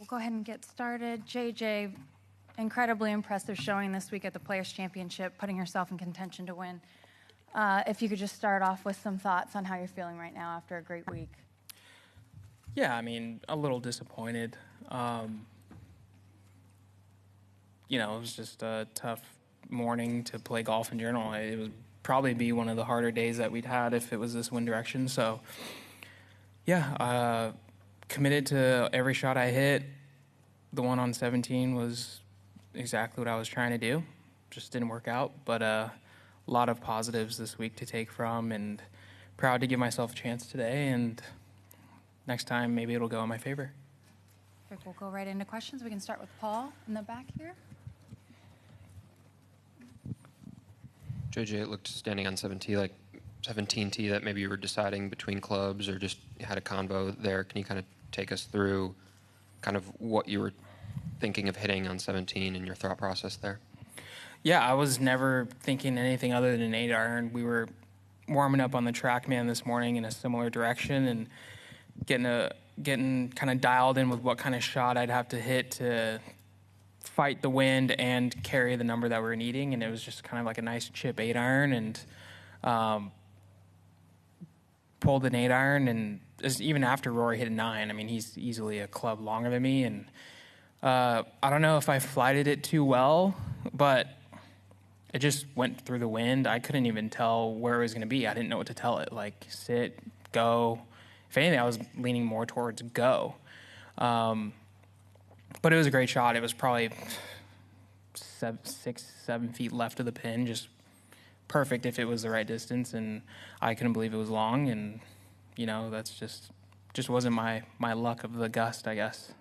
go ahead and get started. JJ, incredibly impressive showing this week at the Players' Championship, putting yourself in contention to win. If you could just start off with some thoughts on how you're feeling right now after a great week. Yeah, I mean, a little disappointed. It was just a tough morning to play golf in general. It would probably be one of the harder days that we'd had if it was this wind direction. So, yeah, committed to every shot I hit. The one on 17 was exactly what I was trying to do. Just didn't work out, but a lot of positives this week to take from, and proud to give myself a chance today, and next time maybe it'll go in my favor. Perfect. We'll go right into questions. We can start with Paul in the back here. JJ, it looked standing on 17T that maybe you were deciding between clubs or just had a convo there. Can you kind of take us through kind of what you were thinking of hitting on 17 and your thought process there? Yeah, I was never thinking anything other than an 8-iron. We were warming up on the TrackMan this morning in a similar direction and getting kind of dialed in with what kind of shot I'd have to hit to fight the wind and carry the number that we were needing. And it was just kind of like a nice chip 8-iron, and pulled an 8-iron, and even after Rory hit a 9, I mean, he's easily a club longer than me, and I don't know if I flighted it too well, but it just went through the wind. I couldn't even tell where it was going to be. I didn't know what to tell it, like sit, go. If anything, I was leaning more towards go. But it was a great shot. It was probably 6, 7 feet left of the pin, just perfect if it was the right distance, and I couldn't believe it was long, and that's just wasn't my luck of the gust, I guess.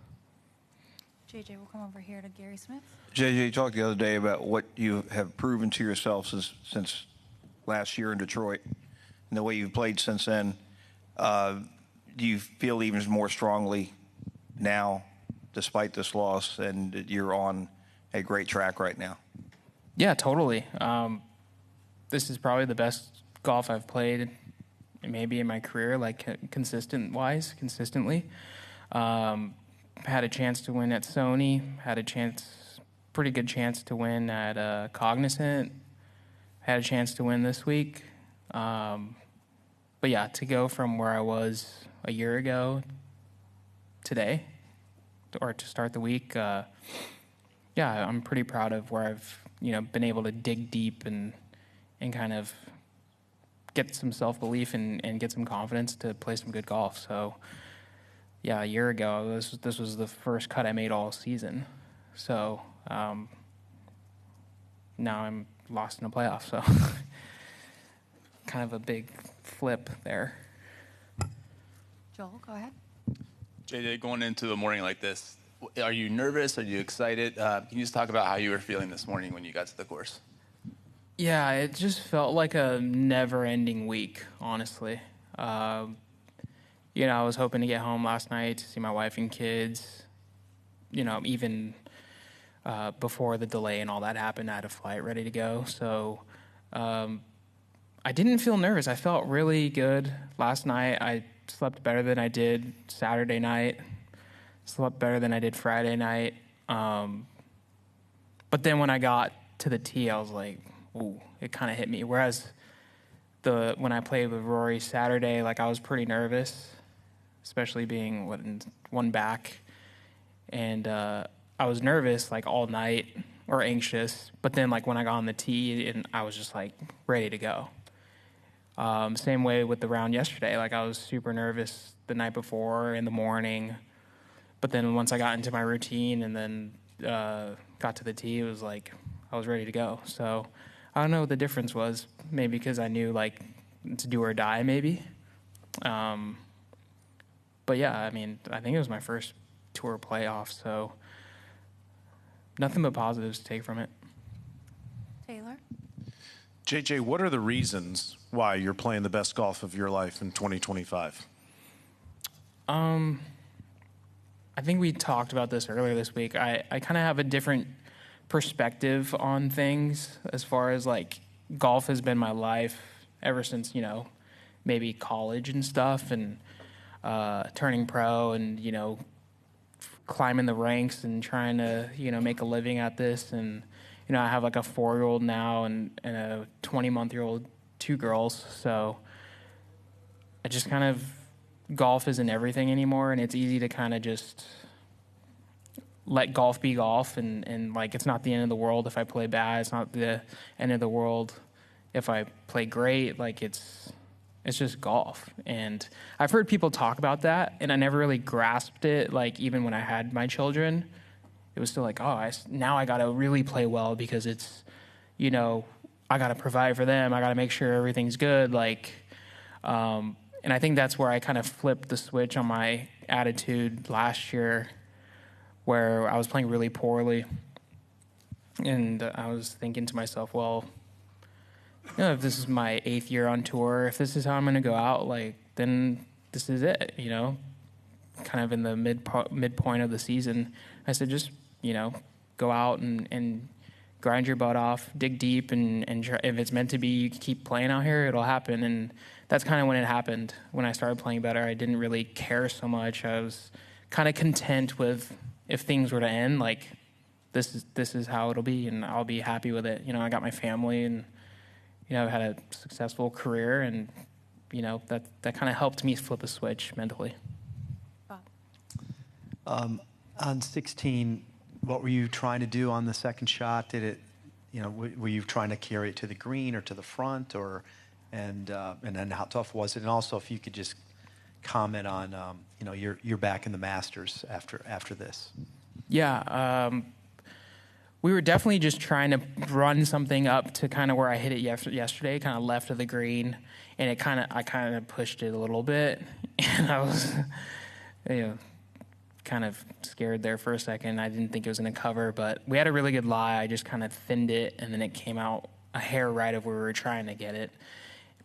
JJ, we'll come over here to Gary Smith. JJ, you talked the other day about what you have proven to yourself since last year in Detroit and the way you've played since then. Do you feel even more strongly now, despite this loss, and that you're on a great track right now? Yeah, totally. This is probably the best golf I've played maybe in my career, like consistently. Had a chance to win at Sony, had a pretty good chance to win at Cognizant, had a chance to win this week. But yeah, to go from where I was a year ago today, or to start the week, yeah, I'm pretty proud of where I've been able to dig deep and kind of get some self-belief and get some confidence to play some good golf. So yeah, a year ago, this was the first cut I made all season. So now I'm lost in a playoff. So kind of a big flip there. Joel, go ahead. JJ, going into a morning like this, are you nervous? Are you excited? Can you just talk about how you were feeling this morning when you got to the course? Yeah, it just felt like a never-ending week, honestly. I was hoping to get home last night to see my wife and kids. Even before the delay and all that happened, I had a flight ready to go. So I didn't feel nervous. I felt really good last night. I slept better than I did Saturday night. Slept better than I did Friday night. But then when I got to the tee, I was like, ooh, it kind of hit me. Whereas when I played with Rory Saturday, I was pretty nervous, especially being one back. And I was nervous all night or anxious. But then when I got on the tee, and I was just ready to go. Same way with the round yesterday. I was super nervous the night before, in the morning. But then once I got into my routine and then got to the tee, it was I was ready to go. So I don't know what the difference was. Maybe because I knew it's do or die, maybe. But yeah, I mean, I think it was my first tour playoff, so nothing but positives to take from it. Taylor? JJ, what are the reasons why you're playing the best golf of your life in 2025? I think we talked about this earlier this week. I kind of have a different perspective on things as far as golf has been my life ever since, maybe college and stuff, and turning pro and, climbing the ranks and trying to, make a living at this. And, I have like a 4-year-old now and a 20-month-old, 2 girls. So I just kind of, golf isn't everything anymore. And it's easy to kind of just let golf be golf. And like, it's not the end of the world if I play bad. It's not the end of the world if I play great. Like, it's just golf. And I've heard people talk about that, and I never really grasped it. Like, even when I had my children, it was still like, now I got to really play well because it's, I got to provide for them. I got to make sure everything's good. Like, and I think that's where I kind of flipped the switch on my attitude last year, where I was playing really poorly. And I was thinking to myself, well, if this is my 8th year on tour, if this is how I'm going to go out, like, then this is it, kind of in the midpoint of the season. I said, just, go out and grind your butt off, dig deep, and try, if it's meant to be, you keep playing out here, it'll happen. And that's kind of when it happened. When I started playing better, I didn't really care so much. I was kind of content with, if things were to end, like, this is how it'll be, and I'll be happy with it. I got my family, and I've had a successful career, and that kind of helped me flip a switch mentally. On 16, what were you trying to do on the second shot? Did it, were you trying to carry it to the green or to the front, and then how tough was it? And also, if you could just comment on, you're back in the Masters after this. Yeah, we were definitely just trying to run something up to kind of where I hit it yesterday, kind of left of the green, and I kind of pushed it a little bit, and I was, kind of scared there for a second. I didn't think it was going to cover, but we had a really good lie. I just kind of thinned it, and then it came out a hair right of where we were trying to get it,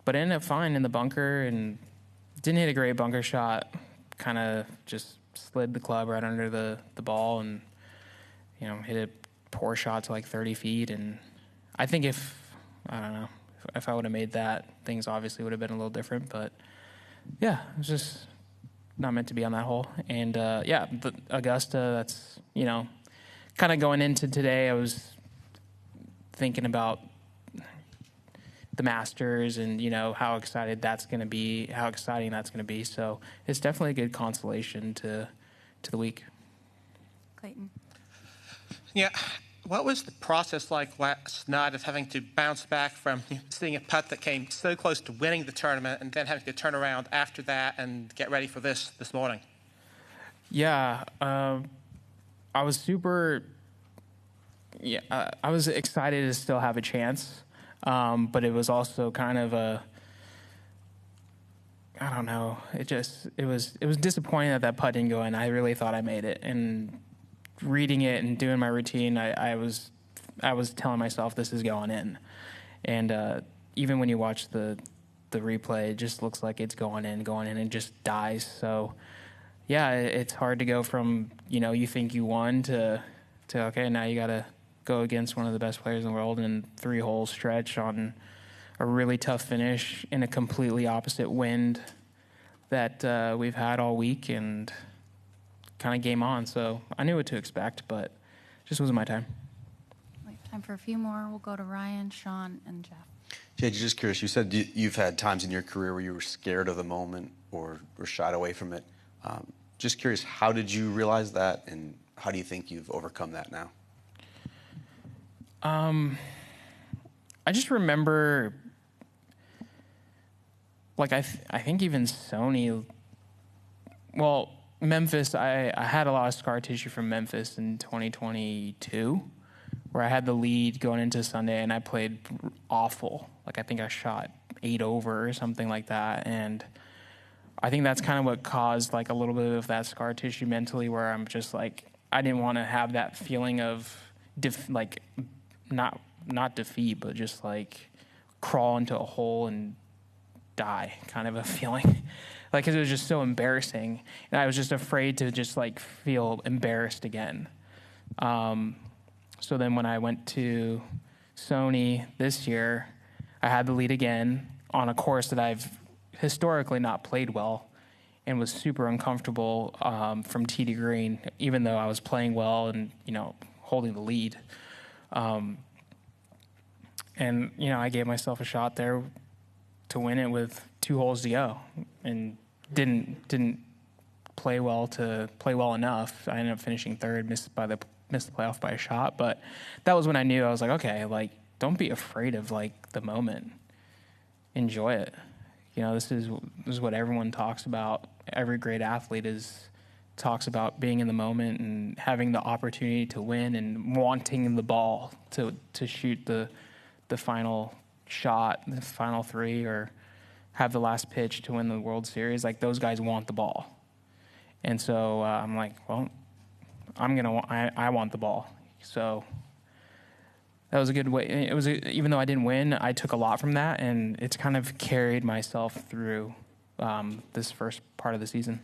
but it ended up fine in the bunker, and didn't hit a great bunker shot. Kind of just slid the club right under the ball, and hit a poor shot to like 30 feet. And I think if I would have made that, things obviously would have been a little different. But yeah, it was just not meant to be on that hole. And the Augusta, that's kind of going into today, I was thinking about the Masters and how exciting that's going to be. So it's definitely a good consolation to the week. Clayton. Yeah, what was the process like last night of having to bounce back from seeing a putt that came so close to winning the tournament, and then having to turn around after that and get ready for this morning? Yeah, I was I was excited to still have a chance, but it was also kind of I don't know. It was disappointing that putt didn't go in. I really thought I made it, and reading it and doing my routine, I was telling myself this is going in, and even when you watch the replay, it just looks like it's going in, and just dies. So yeah, it's hard to go from you think you won to okay, now you got to go against one of the best players in the world in 3-hole stretch on a really tough finish in a completely opposite wind that we've had all week, and kind of game on. So I knew what to expect, but just wasn't my time. Time for a few more. We'll go to Ryan, Sean, and Jeff. JJ, just curious, you said you've had times in your career where you were scared of the moment or shied away from it. Just curious, how did you realize that, and how do you think you've overcome that now? I just remember, like, I think even Sony, well, Memphis, I had a lot of scar tissue from Memphis in 2022, where I had the lead going into Sunday, and I played awful. Like, I think I shot 8 over or something like that, and I think that's kind of what caused, like, a little bit of that scar tissue mentally, where I'm just, like, I didn't want to have that feeling of, not defeat, but just, like, crawl into a hole and die kind of a feeling. Like, 'cause it was just so embarrassing, and I was just afraid to just, like, feel embarrassed again. So then when I went to Sony this year, I had the lead again on a course that I've historically not played well, and was super uncomfortable from tee to green, even though I was playing well and, holding the lead. And, I gave myself a shot there to win it with 2 holes to go, and didn't play well enough. I ended up finishing third, missed the playoff by a shot. But that was when I knew. I was like, okay, don't be afraid of the moment. Enjoy it. This is what everyone talks about. Every great athlete talks about being in the moment and having the opportunity to win and wanting the ball to shoot the final shot, the final 3, or have the last pitch to win the World Series. Those guys want the ball. And so I'm like, well, I want the ball. So that was a good way. Even though I didn't win, I took a lot from that, and it's kind of carried myself through this first part of the season.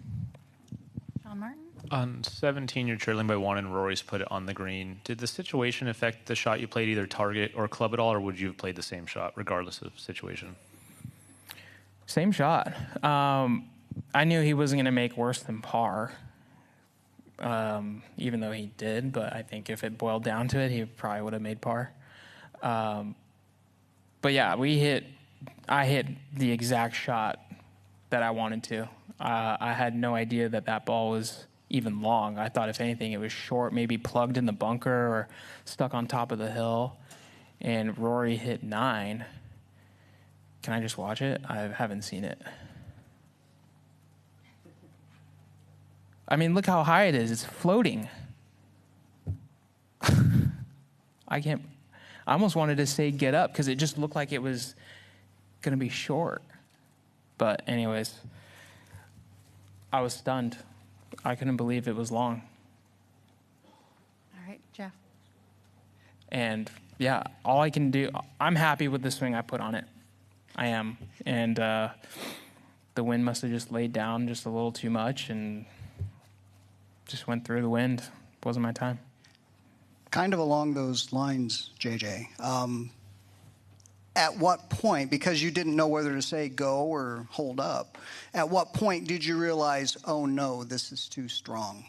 Sean Martin? On 17, you're trailing by 1, and Rory's put it on the green. Did the situation affect the shot you played, either target or club at all, or would you have played the same shot regardless of situation? Same shot. I knew he wasn't going to make worse than par, even though he did. But I think if it boiled down to it, he probably would have made par. But yeah, I hit the exact shot that I wanted to. I had no idea that ball was even long. I thought, if anything, it was short, maybe plugged in the bunker or stuck on top of the hill. And Rory hit 9. Can I just watch it? I haven't seen it. I mean, look how high it is. It's floating. I almost wanted to say get up because it just looked like it was going to be short. But anyways, I was stunned. I couldn't believe it was long. All right, Jeff. And yeah, all I can do, I'm happy with the swing I put on it. I am. And the wind must have just laid down just a little too much and just went through the wind. It wasn't my time. Kind of along those lines, JJ, at what point, because you didn't know whether to say go or hold up, at what point did you realize, oh no, this is too strong?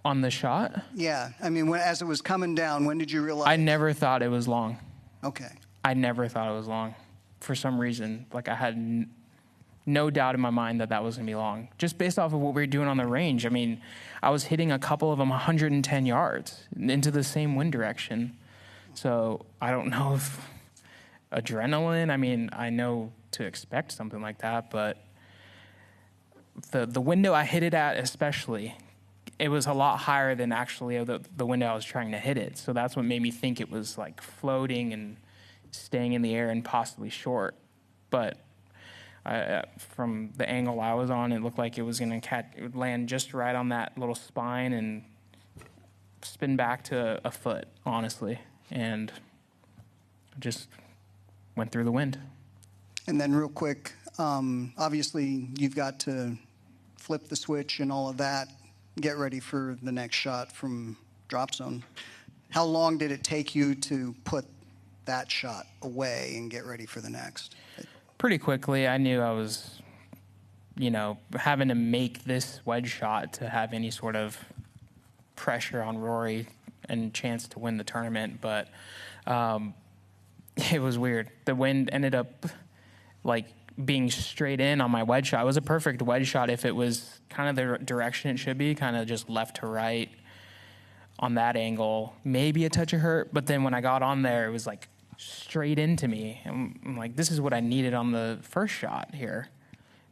On the shot? Yeah. I mean, as it was coming down, when did you realize? I never thought it was long. Okay. I never thought it was long. For some reason, I had no doubt in my mind that was going to be long. Just based off of what we were doing on the range. I mean, I was hitting a couple of them 110 yards into the same wind direction. So I don't know if adrenaline, I mean, I know to expect something like that, but the window I hit it at especially, it was a lot higher than actually the window I was trying to hit it. So that's what made me think it was floating and staying in the air and possibly short. But from the angle I was on, it looked like it was going to land just right on that little spine and spin back to a foot, honestly. And just went through the wind. And then real quick, obviously you've got to flip the switch and all of that, get ready for the next shot from drop zone. How long did it take you to put that shot away and get ready for the next? Pretty quickly. I knew I was, having to make this wedge shot to have any sort of pressure on Rory and chance to win the tournament. But it was weird. The wind ended up being straight in on my wedge shot. It was a perfect wedge shot if it was kind of the direction it should be, kind of just left to right on that angle. Maybe a touch of hurt, but then when I got on there, it was straight into me. I'm like, this is what I needed on the first shot here.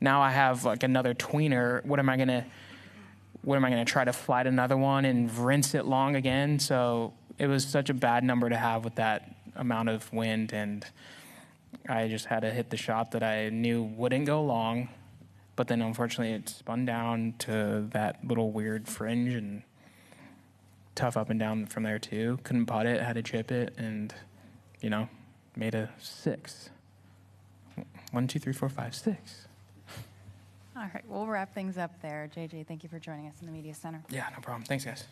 Now I have another tweener. What am I gonna try to flight another one and rinse it long again? So it was such a bad number to have with that amount of wind, and I just had to hit the shot that I knew wouldn't go long, but then unfortunately it spun down to that little weird fringe and tough up and down from there too. Couldn't putt it, had to chip it, and made a 6. 1, 2, 3, 4, 5, 6. All right, we'll wrap things up there. JJ, thank you for joining us in the Media Center. Yeah, no problem. Thanks, guys.